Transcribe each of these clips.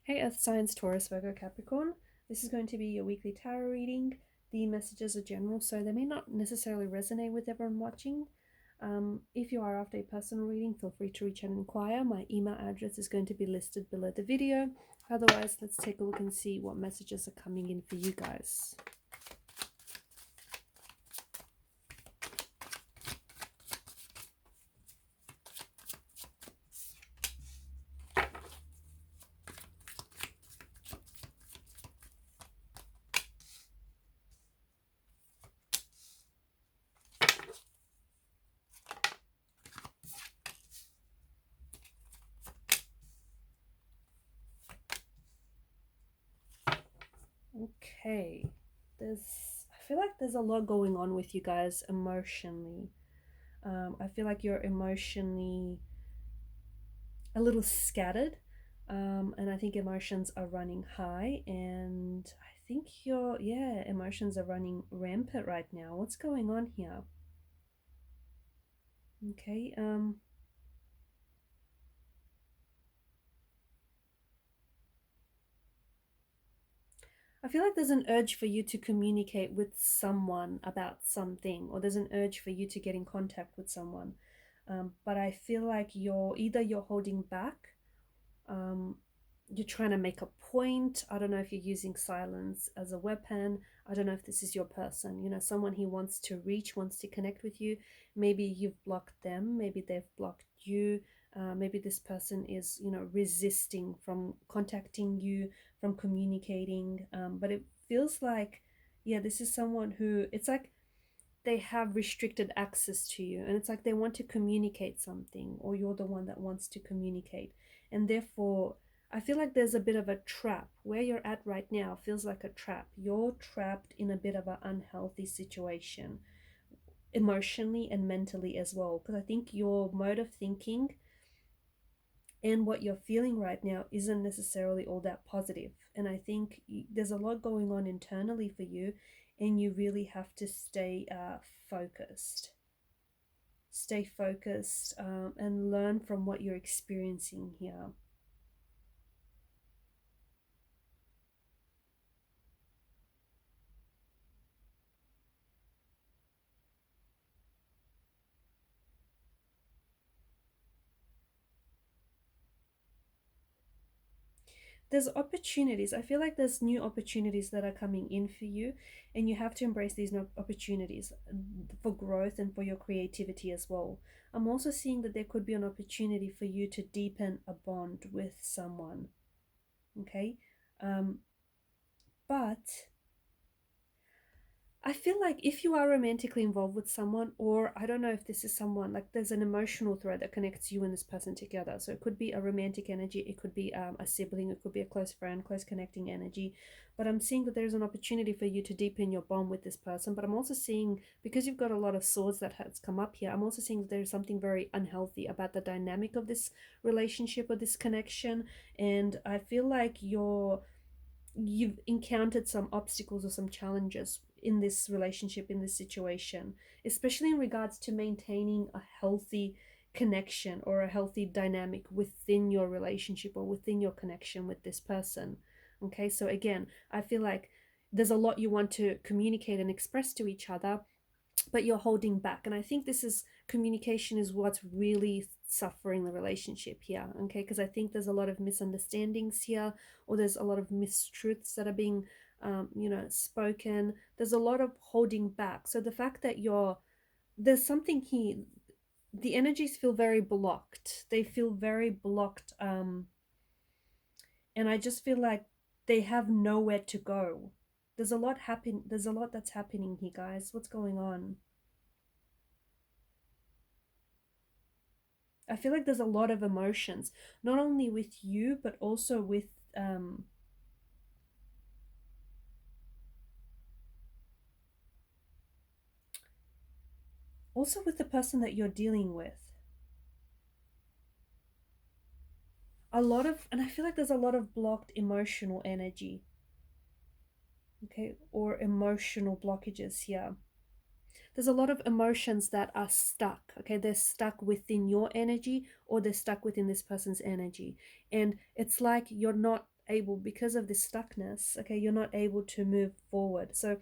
Hey Earth Signs, Taurus, Virgo, Capricorn. This is going to be your weekly tarot reading. The messages are general, so they may not necessarily resonate with everyone watching. If you are after a personal reading, feel free to reach out and inquire. My email address is going to be listed below the video. Otherwise, let's take a look and see what messages are coming in for you guys. Okay, I feel like there's a lot going on with you guys emotionally. I feel like you're emotionally a little scattered, and I think emotions are running high, and I think yeah, emotions are running rampant right now. What's going on here? Okay, I feel like there's an urge for you to communicate with someone about something, or there's an urge for you to get in contact with someone. But I feel like you're holding back, um, you're trying to make a point. I don't know if you're using silence as a weapon. I don't know if this is your person, someone he wants to reach, wants to connect with you. Maybe you've blocked them, maybe they've blocked you. Maybe this person is, resisting from contacting you, from communicating. But it feels like, yeah, this is someone who, it's like they have restricted access to you, and it's like they want to communicate something, or you're the one that wants to communicate, and therefore I feel like there's a bit of a trap. Where you're at right now feels like a trap. You're trapped in a bit of an unhealthy situation, emotionally and mentally as well, because I think your mode of thinking and what you're feeling right now isn't necessarily all that positive. And I think there's a lot going on internally for you, and you really have to focused. Stay focused, and learn from what you're experiencing here. There's opportunities. I feel like there's new opportunities that are coming in for you, and you have to embrace these opportunities for growth and for your creativity as well. I'm also seeing that there could be an opportunity for you to deepen a bond with someone. Okay, um, but I feel like if you are romantically involved with someone, or I don't know if this is someone, like there's an emotional thread that connects you and this person together. So it could be a romantic energy, it could be a sibling, it could be a close friend, close connecting energy. But I'm seeing that there's an opportunity for you to deepen your bond with this person. But I'm also seeing, because you've got a lot of swords that has come up here, I'm also seeing that there's something very unhealthy about the dynamic of this relationship or this connection. And I feel like you've encountered some obstacles or some challenges in this relationship, in this situation, especially in regards to maintaining a healthy connection or a healthy dynamic within your relationship or within your connection with this person. Okay, so again, I feel like there's a lot you want to communicate and express to each other, but you're holding back. And I think this is communication is what's really suffering the relationship here. Okay, because I think there's a lot of misunderstandings here, or there's a lot of mistruths that are being spoken. There's a lot of holding back. So the fact that there's something here, the energies feel very blocked, they feel very blocked, and I just feel like they have nowhere to go. There's a lot that's happening here, guys. What's going on? I feel like there's a lot of emotions, not only with you, but also with um, also with the person that you're dealing with. And I feel like there's a lot of blocked emotional energy, okay, or emotional blockages here. There's a lot of emotions that are stuck, okay? They're stuck within your energy, or they're stuck within this person's energy. And it's like you're not able, because of this stuckness, okay, you're not able to move forward. So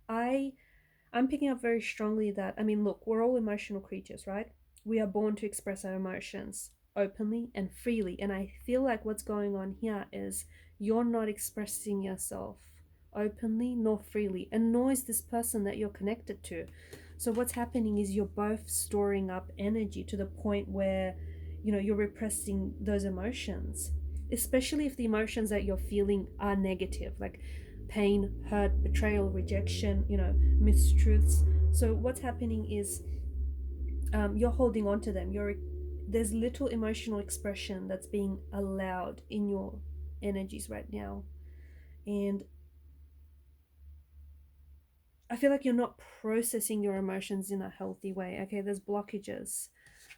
I'm picking up very strongly that, I mean, look, we're all emotional creatures, right? We are born to express our emotions openly and freely. And I feel like what's going on here is you're not expressing yourself openly nor freely, and nor is this person that you're connected to. So what's happening is you're both storing up energy to the point where, you know, you're repressing those emotions, especially if the emotions that you're feeling are negative, like pain, hurt, betrayal, rejection, you know, mistruths. So what's happening is you're holding on to them. There's little emotional expression that's being allowed in your energies right now. And I feel like you're not processing your emotions in a healthy way. Okay, there's blockages.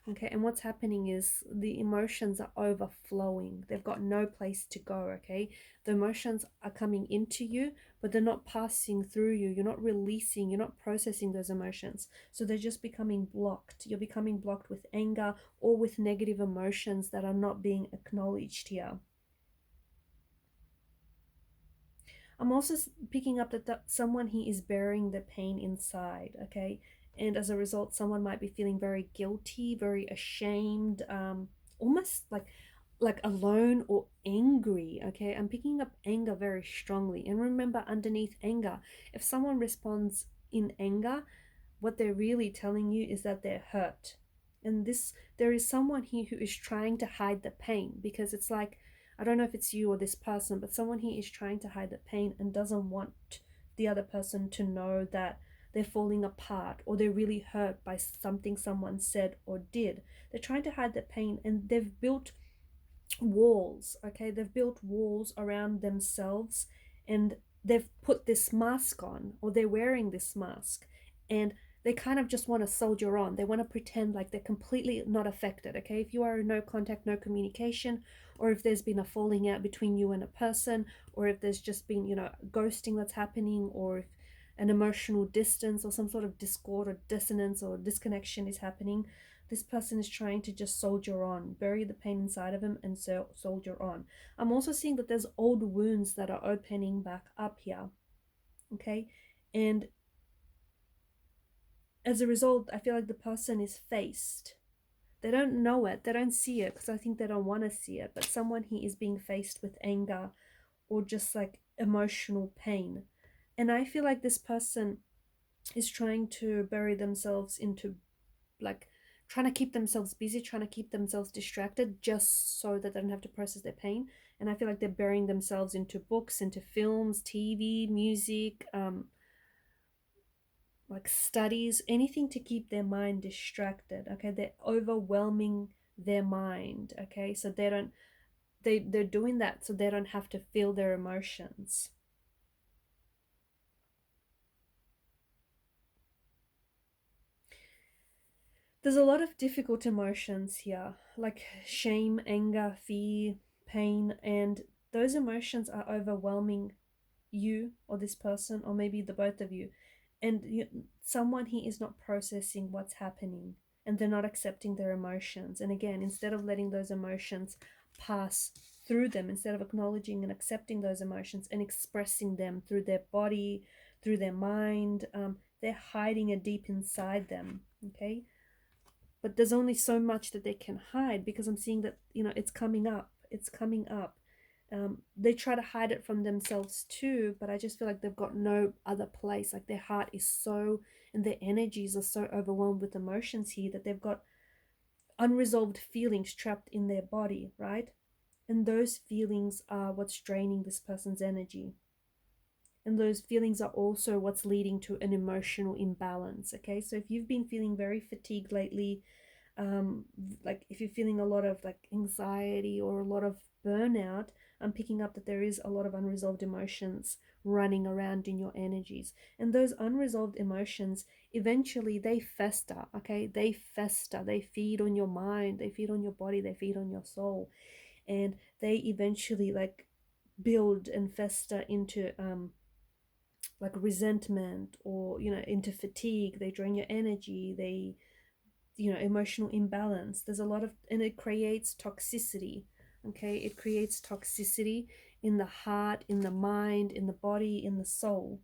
Okay, and what's happening is the emotions are overflowing. They've got no place to go. Okay, the emotions are coming into you, but they're not passing through you. You're not releasing, you're not processing those emotions. So they're just becoming blocked. You're becoming blocked with anger or with negative emotions that are not being acknowledged here. I'm also picking up that someone here is burying the pain inside, okay? And as a result, someone might be feeling very guilty, very ashamed, almost like alone or angry, okay? I'm picking up anger very strongly. And remember, underneath anger, if someone responds in anger, what they're really telling you is that they're hurt. And there is someone here who is trying to hide the pain, because it's like, I don't know if it's you or this person, but someone here is trying to hide the pain and doesn't want the other person to know that they're falling apart or they're really hurt by something someone said or did. They're trying to hide the pain, and they've built walls, okay? They've built walls around themselves, and they've put this mask on, or they're wearing this mask, and they kind of just want to soldier on. They want to pretend like they're completely not affected, okay? If you are in no contact, no communication, or if there's been a falling out between you and a person, or if there's just been, you know, ghosting that's happening, or if an emotional distance or some sort of discord or dissonance or disconnection is happening, this person is trying to just soldier on, bury the pain inside of him and soldier on. I'm also seeing that there's old wounds that are opening back up here, okay? And as a result, I feel like the person is faced. They don't know it, they don't see it, because I think they don't want to see it, but someone here is being faced with anger or just like emotional pain. And I feel like this person is trying to bury themselves into, like, trying to keep themselves busy, trying to keep themselves distracted just so that they don't have to process their pain. And I feel like they're burying themselves into books, into films, TV, music, like studies, anything to keep their mind distracted. Okay, they're overwhelming their mind. Okay, so they're doing that so they don't have to feel their emotions. There's a lot of difficult emotions here, like shame, anger, fear, pain, and those emotions are overwhelming you or this person, or maybe the both of you. And someone here is not processing what's happening, and they're not accepting their emotions. And again, instead of letting those emotions pass through them, instead of acknowledging and accepting those emotions and expressing them through their body, through their mind, they're hiding it deep inside them, okay? But there's only so much that they can hide, because I'm seeing that, you know, it's coming up. They try to hide it from themselves too, but I just feel like they've got no other place. Like their heart is so, and their energies are so overwhelmed with emotions here that they've got unresolved feelings trapped in their body, right? And those feelings are what's draining this person's energy. And those feelings are also what's leading to an emotional imbalance, okay? So if you've been feeling very fatigued lately, like if you're feeling a lot of like anxiety or a lot of burnout, I'm picking up that there is a lot of unresolved emotions running around in your energies. And those unresolved emotions, eventually they fester, okay? They fester, they feed on your mind, they feed on your body, they feed on your soul. And they eventually like build and fester into like resentment, or, you know, into fatigue. They drain your energy, they, you know, emotional imbalance. There's a lot of, and it creates toxicity, okay? It creates toxicity, in the heart, in the mind, in the body, in the soul.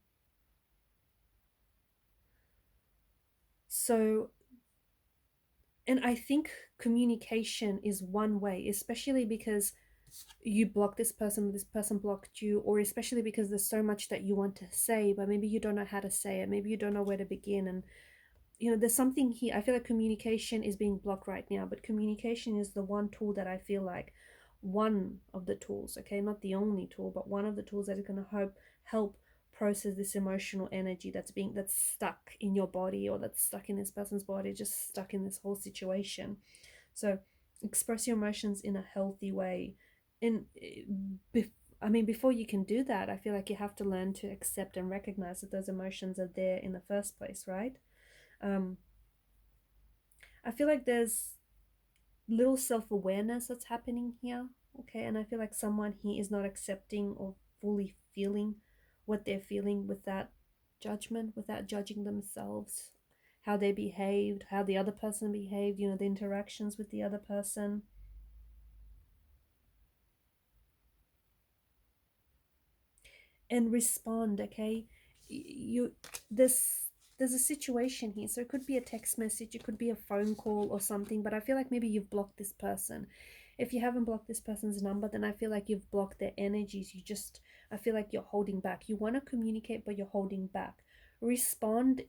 So, and I think communication is one way, especially because you block this person blocked you, or especially because there's so much that you want to say, but maybe you don't know how to say it, maybe you don't know where to begin. And there's something here. I feel like communication is being blocked right now, but communication is the one tool that I feel like, one of the tools, okay, not the only tool, but one of the tools that is going to help process this emotional energy that's stuck in your body, or that's stuck in this person's body, just stuck in this whole situation. So express your emotions in a healthy way. And before you can do that, I feel like you have to learn to accept and recognize that those emotions are there in the first place, right? um I feel like there's little self-awareness that's happening here, okay? And I feel like someone here is not accepting or fully feeling what they're feeling without judgment, without judging themselves, how they behaved, how the other person behaved, the interactions with the other person. And respond, okay? You there's a situation here, so it could be a text message, it could be a phone call or something, but I feel like maybe you've blocked this person. If you haven't blocked this person's number, then I feel like you've blocked their energies. I feel like you're holding back. You want to communicate, but you're holding back. Respond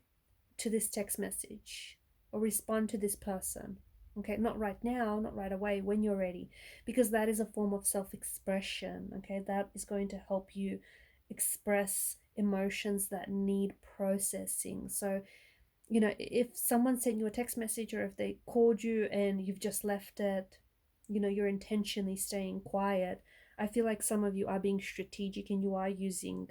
to this text message, or respond to this person, okay? Not right now, not right away, when you're ready, because that is a form of self-expression, okay? That is going to help you express emotions that need processing. So if someone sent you a text message, or if they called you and you've just left it, you're intentionally staying quiet. I feel like some of you are being strategic, and you are using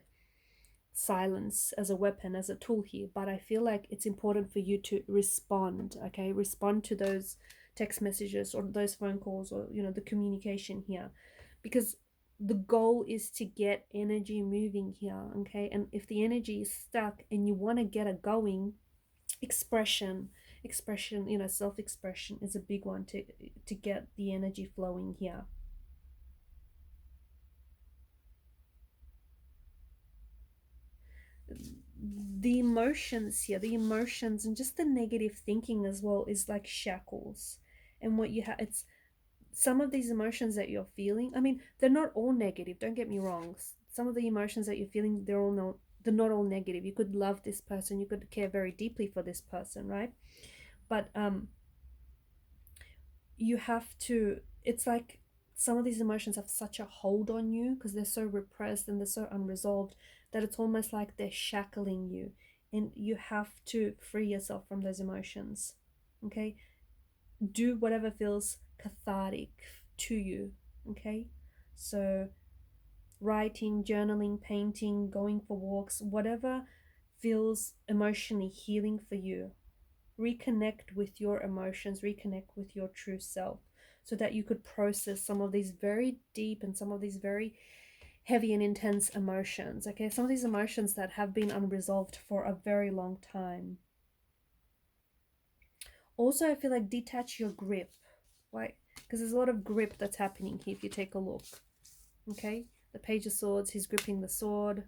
silence as a weapon, as a tool here. But I feel like it's important for you to respond, okay? Respond to those text messages or those phone calls, or the communication here, because the goal is to get energy moving here, okay? And if the energy is stuck and you want to get it going, expression, self-expression is a big one to get the energy flowing here. The emotions here, the emotions and just the negative thinking as well, is like shackles. And what you have, it's some of these emotions that you're feeling, I mean, they're not all negative, don't get me wrong. Some of the emotions that you're feeling, they're not all negative. You could love this person, you could care very deeply for this person, right? But you have to, it's like some of these emotions have such a hold on you because they're so repressed and they're so unresolved, that it's almost like they're shackling you, and you have to free yourself from those emotions, okay? Do whatever feels cathartic to you, okay? So writing, journaling, painting, going for walks, whatever feels emotionally healing for you. Reconnect with your emotions, reconnect with your true self, so that you could process some of these very deep and some of these very heavy and intense emotions, okay? Some of these emotions that have been unresolved for a very long time. Also, I feel like detach your grip, right? Because there's a lot of grip that's happening here if you take a look, okay? The Page of Swords, he's gripping the sword.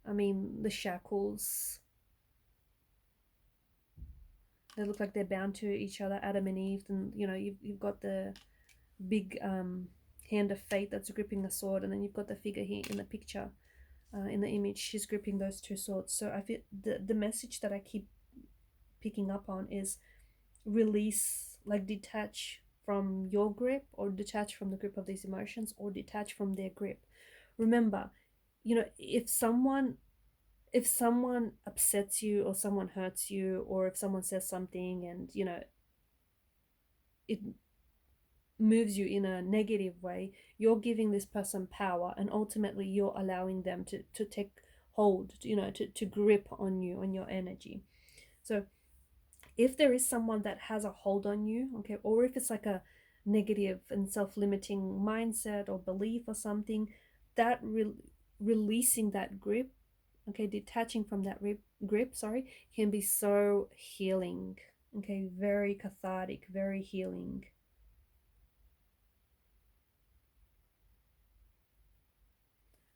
I mean, the shackles, they look like they're bound to each other, Adam and Eve. And you've got the big hand of fate that's gripping the sword, and then you've got the figure here in the picture, in the image, she's gripping those two swords. So I feel the message that I keep picking up on is release, like detach from your grip, or detach from the grip of these emotions, or detach from their grip. Remember, if someone upsets you, or someone hurts you, or if someone says something and it moves you in a negative way, you're giving this person power, and ultimately you're allowing them to take hold, to grip on you, on your energy. So if there is someone that has a hold on you, okay, or if it's like a negative and self-limiting mindset or belief or something, that releasing that grip, okay, detaching from that grip, sorry, can be so healing, okay, very cathartic, very healing.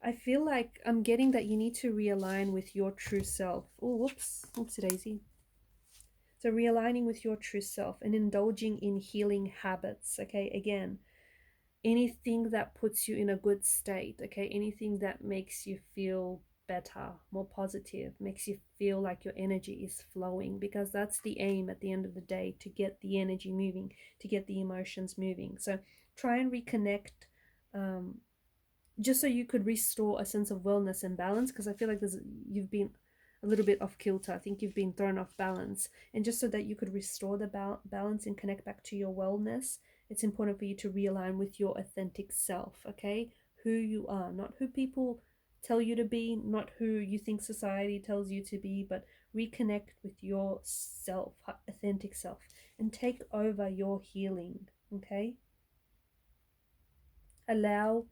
I feel like I'm getting that you need to realign with your true self. Oh, whoops. Oopsie daisy. So realigning with your true self and indulging in healing habits. Okay, again, anything that puts you in a good state. Okay, anything that makes you feel better, more positive, makes you feel like your energy is flowing, because that's the aim at the end of the day, to get the energy moving, to get the emotions moving. So try and reconnect, um, just so you could restore a sense of wellness and balance, because I feel like you've been a little bit off kilter. I think you've been thrown off balance, and just so that you could restore the balance and connect back to your wellness, it's important for you to realign with your authentic self. Okay, who you are, not who people tell you to be, not who you think society tells you to be, but reconnect with your self, authentic self, and take over your healing. Okay, allow.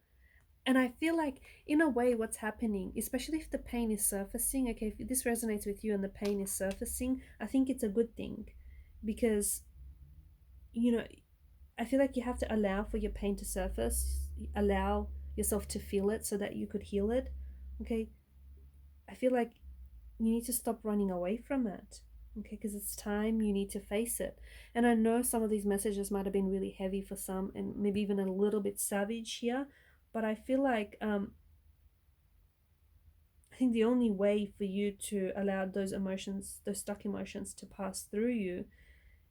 And I feel like, in a way, what's happening, especially if the pain is surfacing, okay, if this resonates with you and the pain is surfacing, I think it's a good thing. Because, you know, I feel like you have to allow for your pain to surface, allow yourself to feel it so that you could heal it. Okay, I feel like you need to stop running away from it. Okay, because it's time you need to face it. And I know some of these messages might have been really heavy for some, and maybe even a little bit savage here, but I feel like I think the only way for you to allow those emotions, those stuck emotions, to pass through you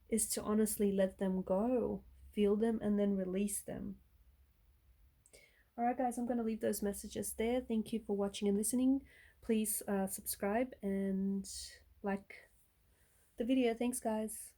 is to honestly let them go, feel them, and then release them. All right, guys, I'm going to leave those messages there. Thank you for watching and listening. Please subscribe and like the video. Thanks, guys.